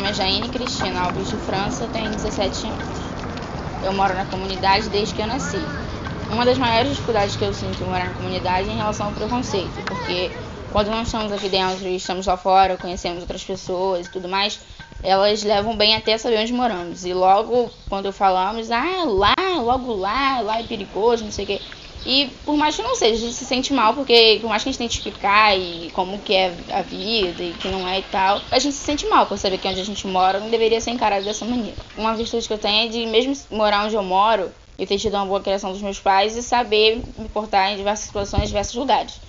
nome é Jaine Cristina Alves de França, tenho 17 anos. Eu moro na comunidade desde que eu nasci. Uma das maiores dificuldades que eu sinto em morar na comunidade é em relação ao preconceito, porque quando nós estamos aqui dentro e estamos lá fora, conhecemos outras pessoas e tudo mais, elas levam bem até saber onde moramos. E logo quando falamos, lá é perigoso, não sei o quê. E por mais que não seja, a gente se sente mal, porque por mais que a gente tente explicar e como que é a vida e que não é e tal, a gente se sente mal por saber que onde a gente mora não deveria ser encarado dessa maneira. Uma virtude que eu tenho é de, mesmo morar onde eu moro, eu ter tido uma boa criação dos meus pais e saber me portar em diversas situações, em diversos lugares.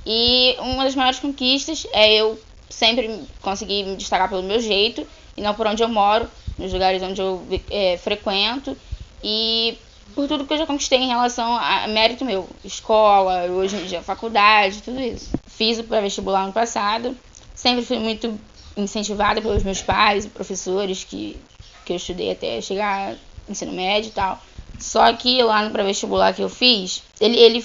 E uma das maiores conquistas é eu sempre conseguir me destacar pelo meu jeito e não por onde eu moro, nos lugares onde eu frequento e por tudo que eu já conquistei em relação a mérito meu, escola, hoje em dia faculdade, tudo isso. Fiz o pré-vestibular no passado, sempre fui muito incentivada pelos meus pais e professores que eu estudei até chegar ao ensino médio e tal. Só que lá no pré-vestibular que eu fiz, ele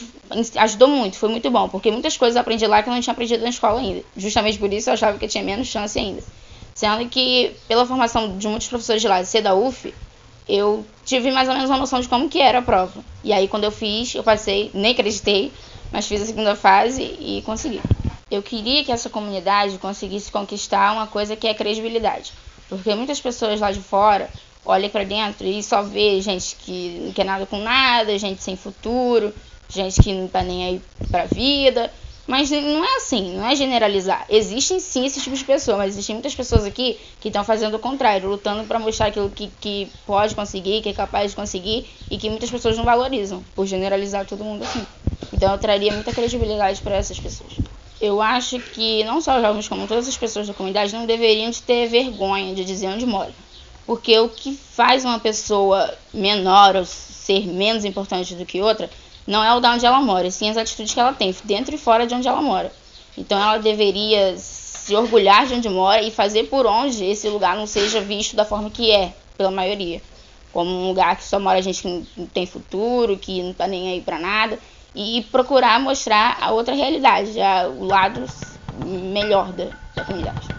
ajudou muito, foi muito bom, porque muitas coisas eu aprendi lá que eu não tinha aprendido na escola ainda. Justamente por isso eu achava que eu tinha menos chance ainda. Sendo que, pela formação de muitos professores de lá, de ser da UF, eu tive mais ou menos uma noção de como que era a prova. E aí quando eu fiz, eu passei, nem acreditei, mas fiz a segunda fase e consegui. Eu queria que essa comunidade conseguisse conquistar uma coisa que é credibilidade. Porque muitas pessoas lá de fora olham pra dentro e só vê gente que não quer nada com nada, gente sem futuro, gente que não tá nem aí pra vida. Mas não é assim, não é generalizar. Existem sim esse tipo de pessoa, mas existem muitas pessoas aqui que estão fazendo o contrário, lutando para mostrar aquilo que pode conseguir, que é capaz de conseguir e que muitas pessoas não valorizam, por generalizar todo mundo assim. Então eu traria muita credibilidade para essas pessoas. Eu acho que não só os jovens, como todas as pessoas da comunidade não deveriam de ter vergonha de dizer onde mora. Porque o que faz uma pessoa menor ou ser menos importante do que outra não é o de onde ela mora, sim as atitudes que ela tem, dentro e fora de onde ela mora. Então ela deveria se orgulhar de onde mora e fazer por onde esse lugar não seja visto da forma que é, pela maioria. Como um lugar que só mora gente que não tem futuro, que não tá nem aí pra nada. E procurar mostrar a outra realidade, o lado melhor da comunidade.